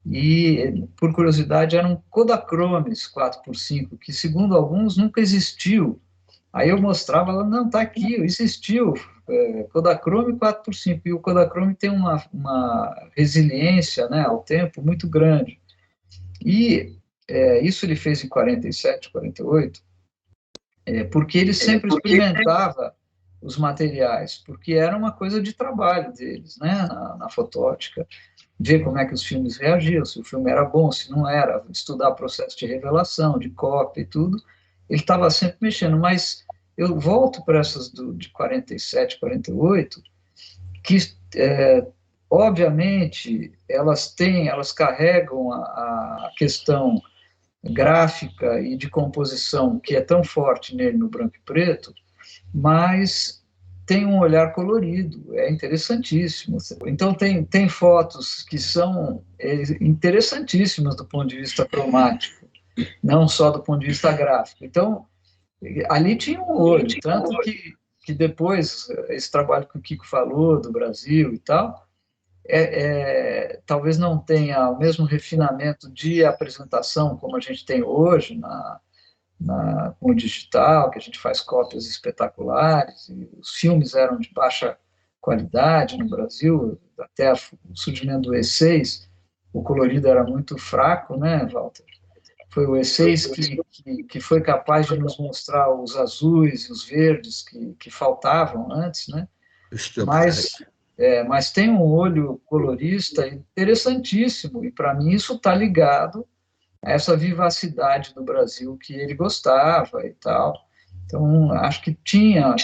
[SPEAKER 3] e, por curiosidade, eram Kodachromes 4x5, que, segundo alguns, nunca existiu. Aí eu mostrava, ela, não, está aqui, existiu, Kodachrome 4x5, e o Kodachrome tem uma resiliência, né, ao tempo muito grande. E isso ele fez em 47, 48, porque ele sempre experimentava os materiais, porque era uma coisa de trabalho deles, né, na fotótica, ver como é que os filmes reagiam, se o filme era bom, se não era, estudar processo de revelação, de cópia e tudo. Ele estava sempre mexendo, mas eu volto para essas de 47, 48, que obviamente, elas carregam a questão gráfica e de composição que é tão forte nele no branco e preto, mas tem um olhar colorido, é interessantíssimo. Então, tem fotos que são interessantíssimas do ponto de vista cromático, não só do ponto de vista gráfico. Então, ali tinha um olho, tanto que depois, esse trabalho que o Kiko falou, do Brasil e tal, talvez não tenha o mesmo refinamento de apresentação como a gente tem hoje com o digital, que a gente faz cópias espetaculares, e os filmes eram de baixa qualidade no Brasil, até o surgimento do E6, o colorido era muito fraco, né, Walter? Foi o E6 que foi capaz de nos mostrar os azuis e os verdes que faltavam antes, né? Mas tem um olho colorista interessantíssimo, e para mim isso está ligado a essa vivacidade do Brasil que ele gostava e tal. Então, acho que tem um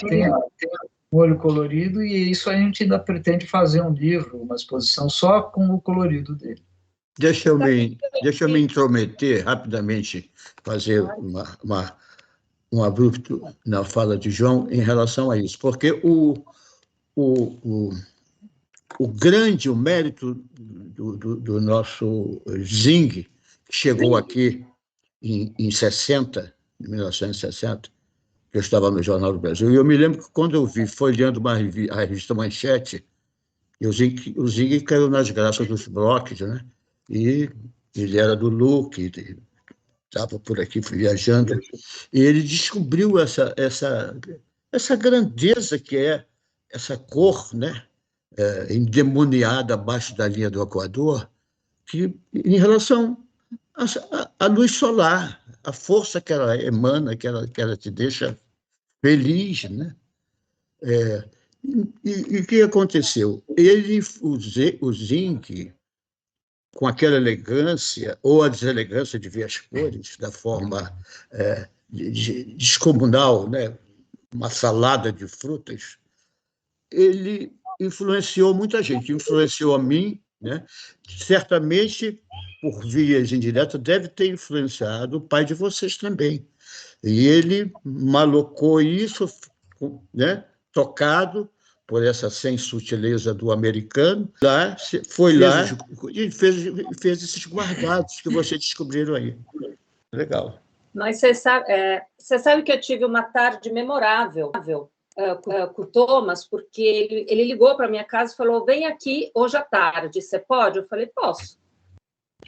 [SPEAKER 3] olho colorido, e isso a gente ainda pretende fazer um livro, uma exposição só com o colorido dele.
[SPEAKER 4] Deixa eu me intrometer rapidamente, fazer um abrupto na fala de João em relação a isso, porque o mérito do nosso Zing, que chegou aqui em 1960, eu estava no Jornal do Brasil, e eu me lembro que quando eu vi folheando a revista Manchete, o Zing caiu nas graças dos blocos, né? E ele era do Look, estava por aqui viajando, e ele descobriu essa grandeza que é essa cor, né? Endemoniada abaixo da linha do Equador, que, em relação à luz solar, a força que ela emana, que ela te deixa feliz, né? E o que aconteceu? O Zinc, com aquela elegância, ou a deselegância de ver as cores, da forma descomunal, né? Uma salada de frutas, ele influenciou muita gente, influenciou a mim, né? Certamente, por vias indiretas, deve ter influenciado o pai de vocês também. E ele malocou isso, né? Tocado por essa sem sutileza do americano, foi lá e fez esses guardados que vocês descobriram aí. Legal.
[SPEAKER 1] Mas você sabe que eu tive uma tarde memorável com o Thomas, porque ele ligou para minha casa e falou: vem aqui hoje à tarde, você pode? Eu falei: posso.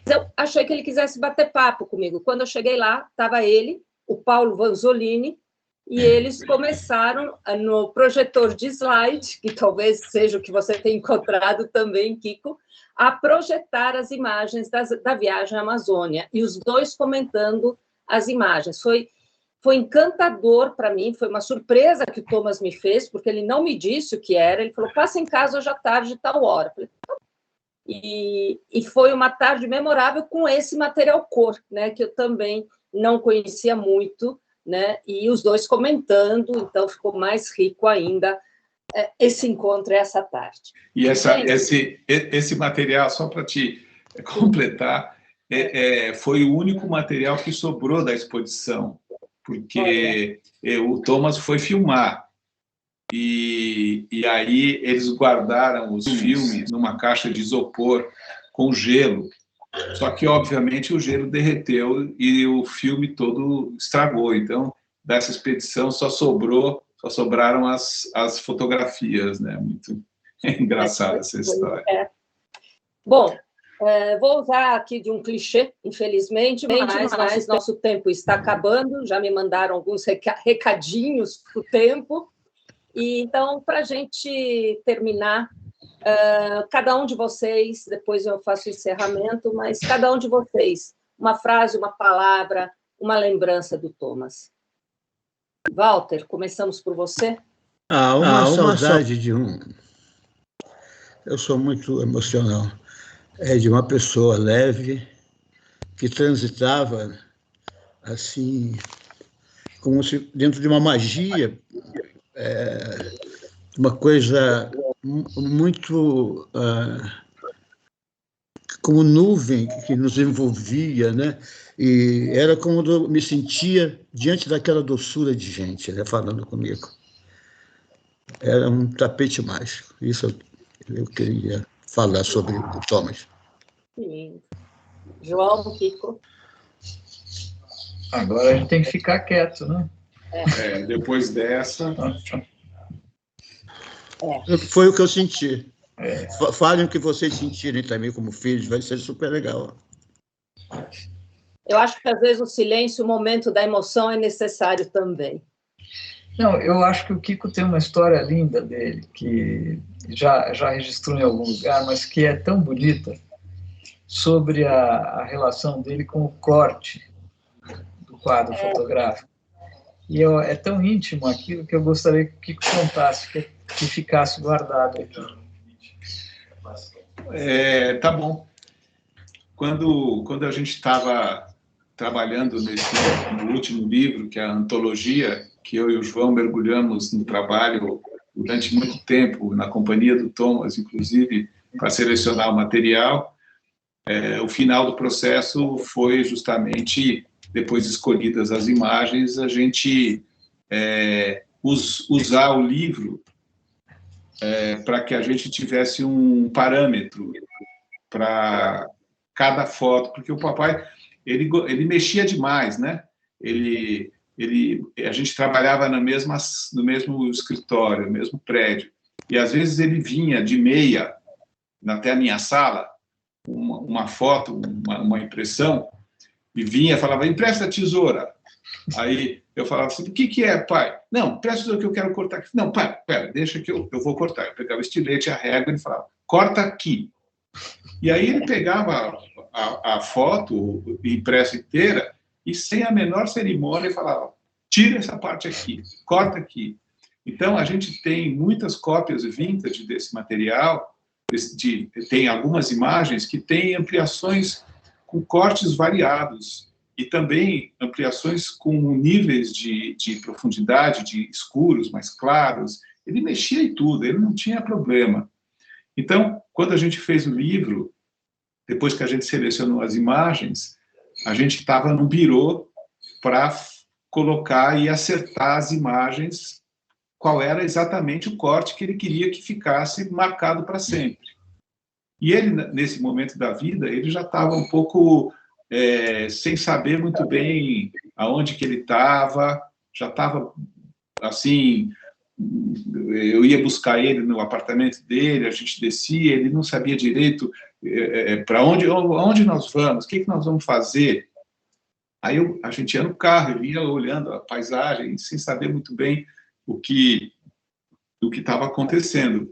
[SPEAKER 1] Mas eu achei que ele quisesse bater papo comigo. Quando eu cheguei lá, estava ele, o Paulo Vanzolini, e eles começaram no projetor de slide, que talvez seja o que você tem encontrado também, Kiko, a projetar as imagens da viagem à Amazônia, e os dois comentando as imagens. Foi encantador para mim, foi uma surpresa que o Thomas me fez, porque ele não me disse o que era, ele falou: passa em casa hoje à tarde, tal hora. E foi uma tarde memorável com esse material cor, né, que eu também não conhecia muito, né, e os dois comentando, então ficou mais rico ainda esse encontro essa tarde.
[SPEAKER 2] E esse material, só para te completar, foi o único material que sobrou da exposição, porque o Thomas foi filmar, e aí eles guardaram os filmes numa caixa de isopor com gelo, só que, obviamente, o gelo derreteu e o filme todo estragou. Então, dessa expedição só sobraram as fotografias, né? Muito engraçada essa história.
[SPEAKER 1] Bom, vou usar aqui de um clichê, infelizmente, mas nosso tempo está acabando, já me mandaram alguns recadinhos para o tempo. E, então, para a gente terminar, cada um de vocês, depois eu faço o encerramento, mas cada um de vocês, uma frase, uma palavra, uma lembrança do Thomas. Walter, começamos por você?
[SPEAKER 4] Uma saudade de um... Eu sou muito emocional. De uma pessoa leve que transitava assim, como se dentro de uma magia, uma coisa muito como nuvem que nos envolvia, né? E era como eu me sentia diante daquela doçura de gente, né, falando comigo. Era um tapete mágico. Isso eu queria falar sobre o Thomas.
[SPEAKER 1] Que lindo. João, Kiko.
[SPEAKER 3] Agora a gente tem que ficar quieto, né?
[SPEAKER 2] Depois dessa...
[SPEAKER 4] Foi o que eu senti. Falem o que vocês sentirem também como filhos, vai ser super legal.
[SPEAKER 1] Eu acho que, às vezes, o silêncio, o momento da emoção é necessário também.
[SPEAKER 3] Não, eu acho que o Kiko tem uma história linda dele, que já registrou em algum lugar, mas que é tão bonita, sobre a relação dele com o corte do quadro fotográfico. E é tão íntimo aquilo que eu gostaria que o Kiko contasse, que ficasse guardado aqui.
[SPEAKER 2] Tá bom. Quando a gente estava trabalhando no último livro, que é a antologia, que eu e o João mergulhamos no trabalho durante muito tempo, na companhia do Thomas, inclusive, para selecionar o material, o final do processo foi justamente, depois escolhidas as imagens, a gente usar o livro para que a gente tivesse um parâmetro para cada foto, porque o papai ele mexia demais, né? A gente trabalhava no mesmo escritório, no mesmo prédio, e às vezes ele vinha de meia até a minha sala, uma foto, uma impressão, e vinha, falava, empresta a tesoura. Aí eu falava assim, o que é, pai? Não, presta a tesoura que eu quero cortar aqui. Não, pai, pera, deixa que eu vou cortar. Eu pegava o estilete, a régua, e ele falava, corta aqui. E aí ele pegava a foto impressa inteira e, sem a menor cerimônia, ele falava, tira essa parte aqui, corta aqui. Então, a gente tem muitas cópias vintage desse material, tem algumas imagens que têm ampliações com cortes variados e também ampliações com níveis de profundidade, de escuros mais claros. Ele mexia em tudo, ele não tinha problema. Então, quando a gente fez o livro, depois que a gente selecionou as imagens, a gente estava no birô para colocar e acertar as imagens, qual era exatamente o corte que ele queria que ficasse marcado para sempre. E ele, nesse momento da vida, ele já estava um pouco sem saber muito bem aonde que ele estava, já estava assim... Eu ia buscar ele no apartamento dele, a gente descia, ele não sabia direito para onde nós vamos, o que nós vamos fazer. Aí a gente ia no carro, eu ia olhando a paisagem, sem saber muito bem o que estava acontecendo.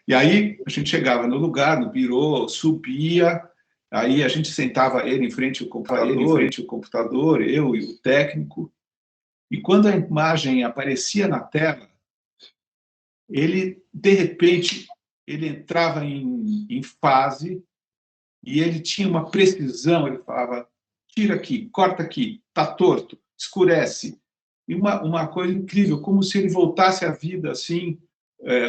[SPEAKER 2] E aí a gente chegava no lugar, no birô, subia, aí a gente sentava ele em frente ao computador, eu e o técnico. E quando a imagem aparecia na tela, ele, de repente, ele entrava em fase e ele tinha uma precisão, ele falava, tira aqui, corta aqui, está torto, escurece. E uma coisa incrível, como se ele voltasse à vida, assim,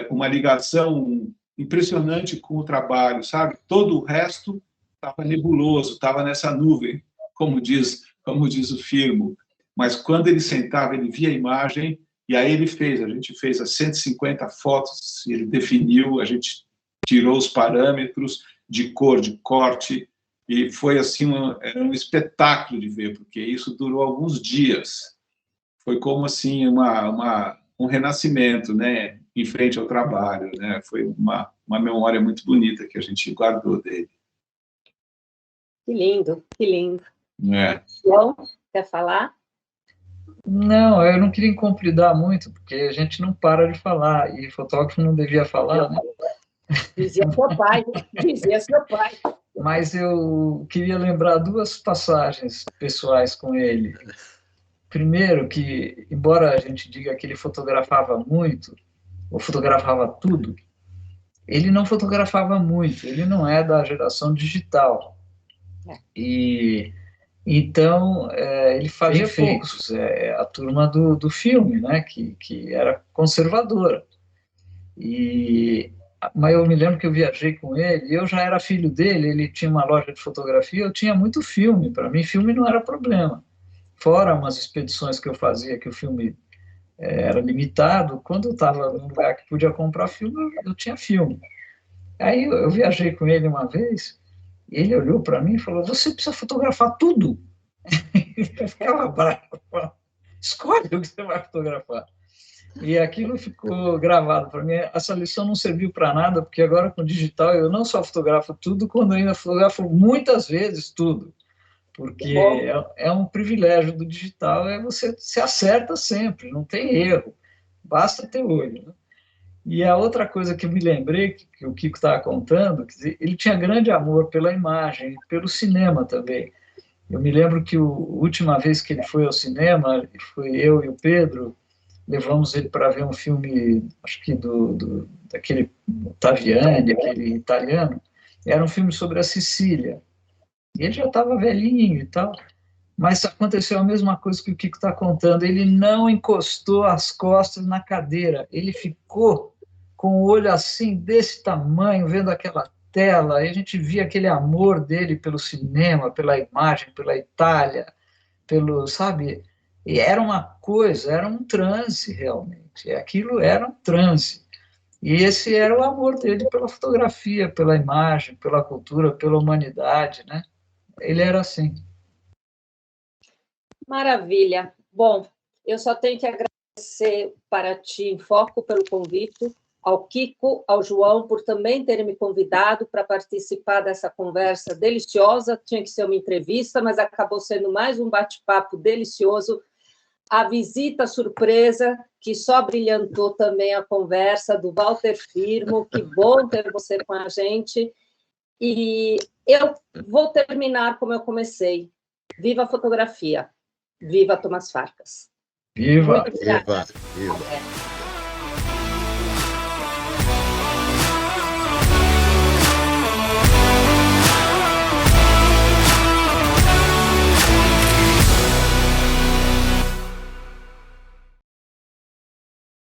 [SPEAKER 2] uma ligação impressionante com o trabalho, sabe? Todo o resto estava nebuloso, estava nessa nuvem, como diz o Firmo. Mas quando ele sentava, ele via a imagem, e aí a gente fez as 150 fotos, ele definiu, a gente tirou os parâmetros de cor, de corte, e foi assim um espetáculo de ver, porque isso durou alguns dias. Foi como assim um renascimento, né, em frente ao trabalho, né? Foi uma memória muito bonita que a gente guardou dele.
[SPEAKER 1] Que lindo, que lindo.
[SPEAKER 2] João,
[SPEAKER 1] quer falar?
[SPEAKER 3] Não, eu não queria incompridar muito, porque a gente não para de falar, e fotógrafo não devia falar, né?
[SPEAKER 1] Dizia seu pai.
[SPEAKER 3] Mas eu queria lembrar duas passagens pessoais com ele. Primeiro, que, embora a gente diga que ele fotografava muito, ou fotografava tudo, ele não fotografava muito, ele não é da geração digital. E... Então, ele fazia poucos, a turma do filme, né, que era conservadora. Mas eu me lembro que eu viajei com ele, eu já era filho dele, ele tinha uma loja de fotografia, eu tinha muito filme, para mim filme não era problema. Fora umas expedições que eu fazia, que o filme era limitado, quando eu estava num lugar que podia comprar filme, eu tinha filme. Aí eu viajei com ele uma vez, e ele olhou para mim e falou, você precisa fotografar tudo. Eu ficava bravo, escolhe o que você vai fotografar. E aquilo ficou gravado para mim. Essa lição não serviu para nada, porque agora com o digital eu não só fotografo tudo, quando ainda fotografo muitas vezes tudo, porque é um privilégio do digital, você se acerta sempre, não tem erro, basta ter olho, né? E a outra coisa que eu me lembrei, que o Kiko estava contando, que ele tinha grande amor pela imagem, pelo cinema também. Eu me lembro que a última vez que ele foi ao cinema, foi eu e o Pedro, levamos ele para ver um filme, acho que daquele Taviani, aquele italiano, era um filme sobre a Sicília. E ele já estava velhinho e tal, mas aconteceu a mesma coisa que o Kiko está contando, ele não encostou as costas na cadeira, ele ficou com o olho assim, desse tamanho, vendo aquela tela, e a gente via aquele amor dele pelo cinema, pela imagem, pela Itália, sabe, e era uma coisa, era um transe realmente, aquilo era um transe, e esse era o amor dele pela fotografia, pela imagem, pela cultura, pela humanidade, né? Ele era assim.
[SPEAKER 1] Maravilha. Bom, eu só tenho que agradecer para ti, em Foco, pelo convite, ao Kiko, ao João, por também terem me convidado para participar dessa conversa deliciosa. Tinha que ser uma entrevista, mas acabou sendo mais um bate-papo delicioso. A visita surpresa, que só brilhantou também a conversa, do Walter Firmo. Que bom ter você com a gente. E eu vou terminar como eu comecei. Viva a fotografia! Viva Thomas Farkas!
[SPEAKER 3] Viva!
[SPEAKER 1] Muito obrigada.
[SPEAKER 4] Viva!